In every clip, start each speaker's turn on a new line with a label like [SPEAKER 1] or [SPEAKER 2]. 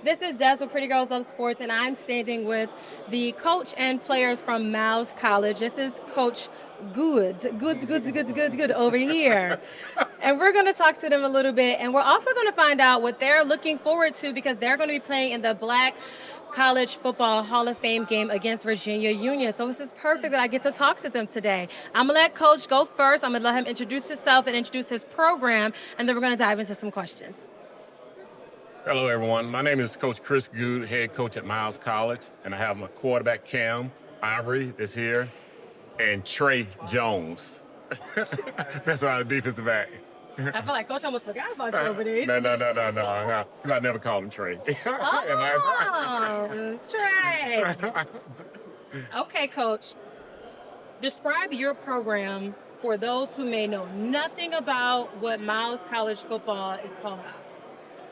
[SPEAKER 1] This is Des with Pretty Girls Love Sports, and I'm standing with the coach and players from Miles College. This is Coach Good over here. And we're going to talk to them a little bit, and we're also going to find out what they're looking forward to because they're going to be playing in the Black College Football Hall of Fame game against Virginia Union. So this is perfect that I get to talk to them today. I'm going to let Coach go first. I'm going to let him introduce himself and introduce his program, and then we're going to dive into some questions.
[SPEAKER 2] Hello, everyone. My name is Coach Chris Goode, head coach at Miles College, and I have my quarterback, Ivory, is here, and Trey Jones. That's our defensive back.
[SPEAKER 1] I feel like Coach almost forgot about you over there.
[SPEAKER 2] No. I never called him Trey.
[SPEAKER 1] Oh, Trey. Okay, Coach. Describe your program for those who may know nothing about what Miles College football is called.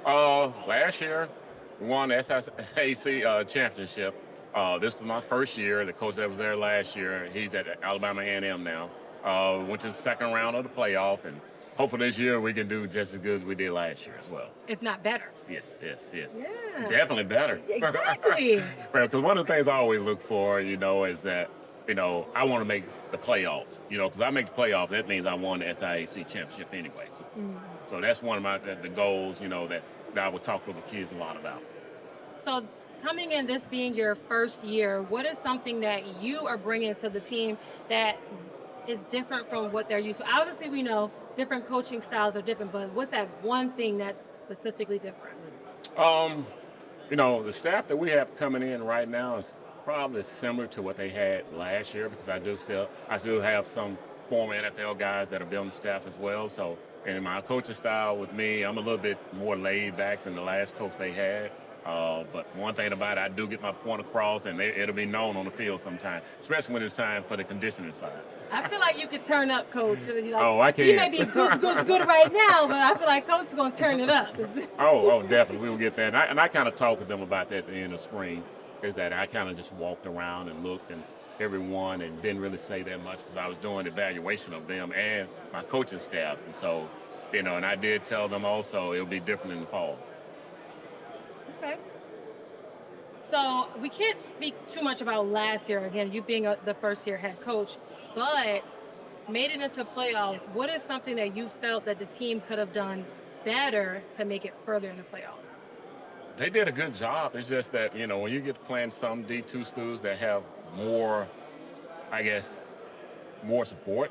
[SPEAKER 2] Last year, we won the SIAC championship. This was my first year. The coach that was there last year, he's at Alabama A&M now. Went to the second round of the playoff, and hopefully this year we can do just as good as we did last year as well.
[SPEAKER 1] If not better.
[SPEAKER 2] Yes.
[SPEAKER 1] Yeah.
[SPEAKER 2] Definitely better.
[SPEAKER 1] Exactly.
[SPEAKER 2] Because one of the things I always look for, is that, I want to make the playoffs. Because I make the playoffs, that means I won the SIAC championship anyway. So that's one of the goals, that I would talk with the kids a lot about.
[SPEAKER 1] So coming in, this being your first year, what is something that you are bringing to the team that is different from what they're used to? Obviously, we know different coaching styles are different, but what's that one thing that's specifically different?
[SPEAKER 2] The staff that we have coming in right now is probably similar to what they had last year because I do have some former NFL guys that are building the staff as well. So, in my coaching style with me, I'm a little bit more laid back than the last coach they had. But one thing about it, I do get my point across, and it'll be known on the field sometime, especially when it's time for the conditioning side.
[SPEAKER 1] I feel like you could turn up, Coach.
[SPEAKER 2] I can.
[SPEAKER 1] He may be good right now, but I feel like Coach is going to turn it up.
[SPEAKER 2] Definitely. We will get that. And I kind of talked with them about that at the end of spring, is that I kind of just walked around and looked and everyone and didn't really say that much because I was doing evaluation of them and my coaching staff. And so, and I did tell them also it'll be different in the fall.
[SPEAKER 1] Okay. So we can't speak too much about last year, again, you being the first-year head coach, but made it into playoffs. What is something that you felt that the team could have done better to make it further in the playoffs?
[SPEAKER 2] They did a good job. It's just that, when you get playing some D2 schools that have more, more support,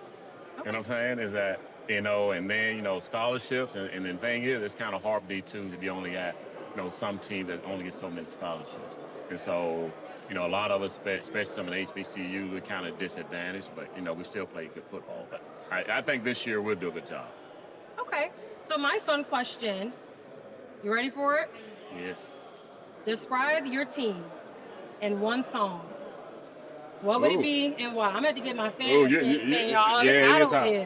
[SPEAKER 2] you know what I'm saying, is that, and then, scholarships, and the thing is, it's kind of hard for D2s if you only got, some team that only get so many scholarships. And so, a lot of us, especially some of the HBCU, we're kind of disadvantaged, but, we still play good football. But I think this year we'll do a good job.
[SPEAKER 1] Okay. So my fun question, you ready for it?
[SPEAKER 2] Yes.
[SPEAKER 1] Describe your team in one song. What would it be and why? I'm going to have to get my fans thing, y'all.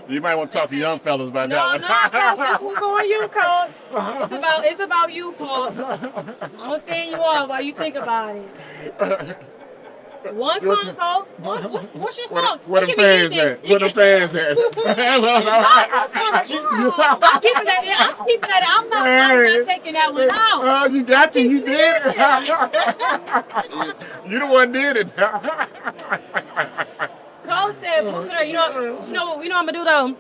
[SPEAKER 2] You might want to talk to young fellas about
[SPEAKER 1] that one. No, Coach, this was on you, Coach. It's about you, Coach. I'm going to fan you up while you think about it. One song, Coach. What's your song?
[SPEAKER 2] Where the fans at?
[SPEAKER 1] I'm keeping that in. I'm not taking that one out.
[SPEAKER 2] You got to. You did it. You the one did it.
[SPEAKER 1] Coach said, boots on the, you know what I'm going to do, though?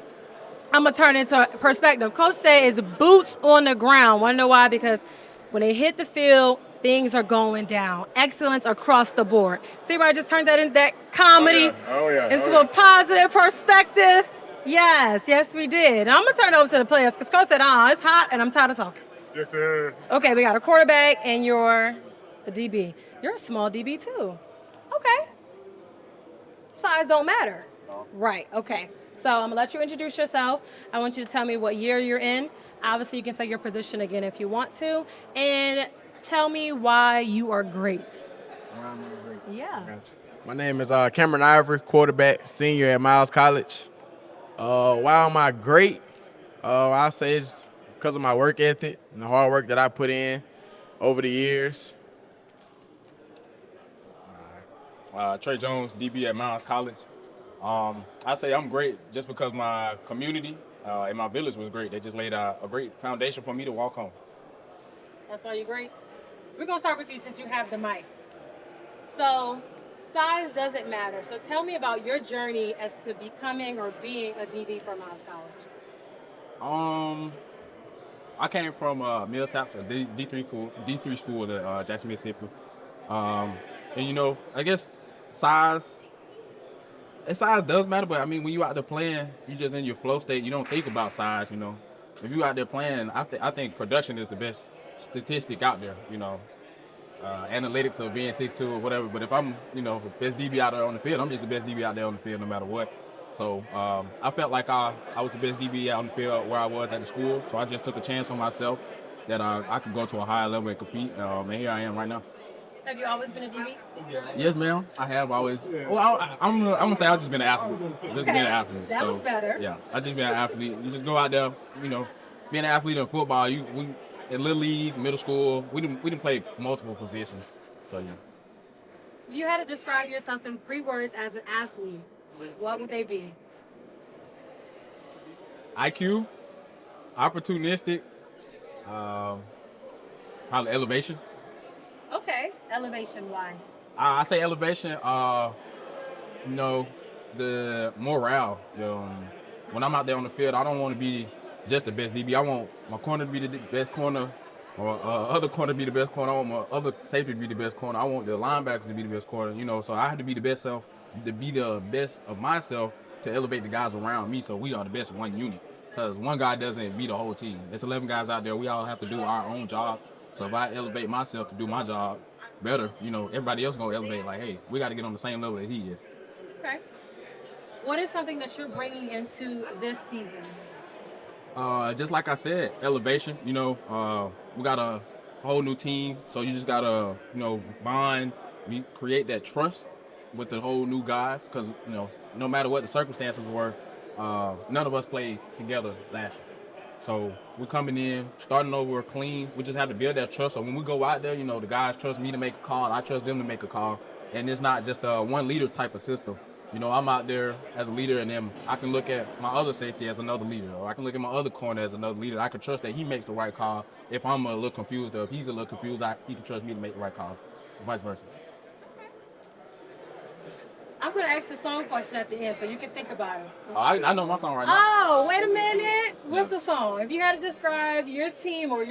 [SPEAKER 1] I'm going to turn it into perspective. Coach said it's boots on the ground. Want to know why? Because when they hit the field, things are going down. Excellence across the board. See where I just turned that comedy into a positive perspective? Yes, we did. I'm going to turn it over to the players because Coach said, it's hot and I'm tired of talking.
[SPEAKER 2] Yes, sir.
[SPEAKER 1] Okay, we got a quarterback and you're a DB. You're a small DB too. Okay. Size don't matter. No. Right, okay. So I'm going to let you introduce yourself. I want you to tell me what year you're in. Obviously, you can say your position again if you want to. And tell me why you are great.
[SPEAKER 3] I'm great.
[SPEAKER 1] Yeah.
[SPEAKER 3] My name is Kamren Ivory, quarterback, senior at Miles College. Why am I great? I'll say it's because of my work ethic and the hard work that I put in over the years.
[SPEAKER 4] Trey Jones, DB at Miles College. I say I'm great just because my community and my village was great. They just laid a great foundation for me to walk on.
[SPEAKER 1] That's why you're great? We're going to start with you since you have the mic. So, size doesn't matter. So, tell me about your journey as to becoming or being a DB for Miles College.
[SPEAKER 4] I came from Millsaps, a D3 school at Jackson, Mississippi. And you know, I guess size size does matter, but I mean, when you out there playing, you just in your flow state. You don't think about size, you know. If you out there playing, I think production is the best statistic out there. You know, analytics of being 6'2" or whatever. But if I'm, you know, the best DB out there on the field, I'm just the best DB out there on the field no matter what. So I felt like I was the best DB out on the field where I was at the school. So I just took a chance on myself that I could go to a higher level and compete. And here I am right now.
[SPEAKER 1] Have you always been a DB?
[SPEAKER 4] Yes, ma'am. I have always. Well, I'm gonna say I've just been an athlete. Just been an athlete.
[SPEAKER 1] That was better.
[SPEAKER 4] Yeah, I just been an athlete. You just go out there, you know, being an athlete in football. We in little league, middle school, we didn't play multiple positions. So yeah.
[SPEAKER 1] If you had to describe yourself in 3 words as an athlete, what would they be?
[SPEAKER 4] IQ, opportunistic, probably elevation.
[SPEAKER 1] Okay, elevation. Why?
[SPEAKER 4] I say elevation. You know, the morale. When I'm out there on the field, I don't want to be just the best DB. I want my corner to be the best corner, or other corner to be the best corner. I want my other safety to be the best corner. I want the linebackers to be the best corner. You know, so I have to be the best self, to be the best of myself to elevate the guys around me. So we are the best one unit. Because one guy doesn't beat the whole team. There's 11 guys out there. We all have to do our own jobs. So if I elevate myself to do my job better, you know, everybody else gonna elevate. Like, hey, we got to get on the same level that he is.
[SPEAKER 1] Okay. What is something that you're bringing into this season?
[SPEAKER 4] Just like I said, elevation. You know, we got a whole new team, so you just gotta, you know, bond. We create that trust with the whole new guys, because you know, no matter what the circumstances were, none of us played together last year. So we're coming in, starting over clean. We just have to build that trust. So when we go out there, you know, the guys trust me to make a call. I trust them to make a call. And it's not just a one leader type of system. You know, I'm out there as a leader, and then I can look at my other safety as another leader, or I can look at my other corner as another leader. I can trust that he makes the right call. If I'm a little confused, or if he's a little confused, he can trust me to make the right call, vice versa.
[SPEAKER 1] I'm going to ask the song question at the end so you can think about it.
[SPEAKER 4] I know my song right now.
[SPEAKER 1] Oh, wait a minute. What's the song? If you had to describe your team or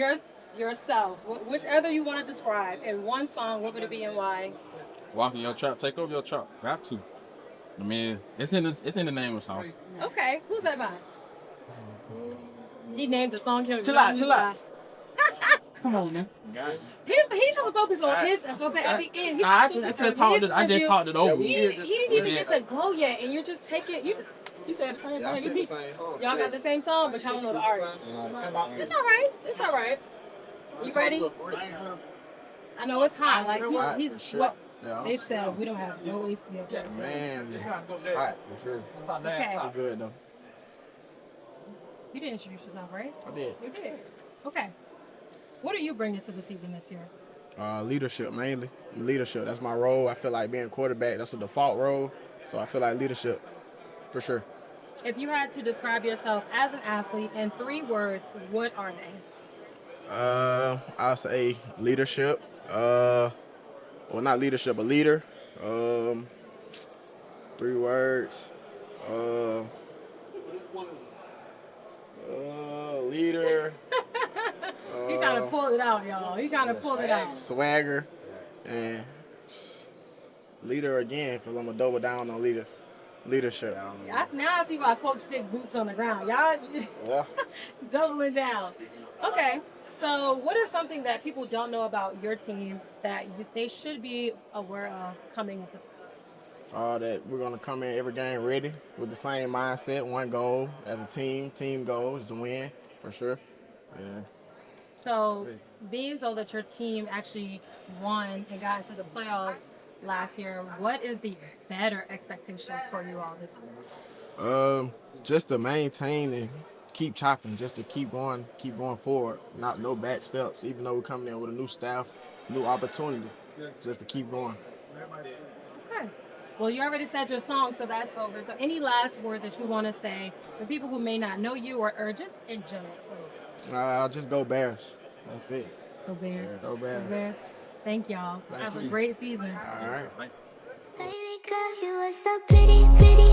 [SPEAKER 1] yourself, which other you want to describe in one song, what would it be and why?
[SPEAKER 4] Walking your trap, take over your trap. Have to. I mean, it's in the name of the song.
[SPEAKER 1] Okay. Who's that by? He named the song.
[SPEAKER 4] Chill out. Come on, man.
[SPEAKER 1] He's trying to focus on his. That's what I'm saying. At the end,
[SPEAKER 4] I just talked it over.
[SPEAKER 1] He didn't even get to go yet, and you're just taking. You said the same thing. Y'all got the same song, but y'all don't know the artist. It's all right. It's all right. You ready? I know it's hot. Like he's what they said. We don't have no AC up there.
[SPEAKER 3] Man, it's hot for sure.
[SPEAKER 1] Okay.
[SPEAKER 3] I'm good though.
[SPEAKER 1] You didn't introduce yourself, right?
[SPEAKER 3] I did.
[SPEAKER 1] You did. Okay. What are you bringing to the season this year?
[SPEAKER 3] Leadership mainly. Leadership. That's my role. I feel like being quarterback, that's a default role. So I feel like leadership for sure.
[SPEAKER 1] If you had to describe yourself as an athlete in 3 words, what are they?
[SPEAKER 3] I'll say leadership. Well, not leadership, but leader. 3 words. Leader.
[SPEAKER 1] He's trying to pull it out, y'all. He's trying to pull it out.
[SPEAKER 3] Swagger. And leader again, because I'm going to double down on leadership.
[SPEAKER 1] Now I see why folks pick boots on the ground. Y'all doubling down. Okay. So what is something that people don't know about your team that they should be aware of coming into?
[SPEAKER 3] That we're going to come in every game ready with the same mindset, one goal as a team. Team goal is to win, for sure. Yeah.
[SPEAKER 1] So being so that your team actually won and got into the playoffs last year, what is the better expectation for you all this year?
[SPEAKER 3] Just to maintain and keep chopping, just to keep going forward. No back steps, even though we're coming in with a new staff, new opportunity, just to keep going.
[SPEAKER 1] Okay. Well, you already said your song, so that's over. So any last word that you want to say for people who may not know you or just in general?
[SPEAKER 3] Just go Bears. That's it.
[SPEAKER 1] Go Bears.
[SPEAKER 3] Go Bears.
[SPEAKER 1] Go Bears. Thank y'all.
[SPEAKER 3] Thank
[SPEAKER 1] Have a
[SPEAKER 3] you.
[SPEAKER 1] great season.
[SPEAKER 3] All right.
[SPEAKER 4] Like,
[SPEAKER 5] Baby girl, you are so pretty, pretty.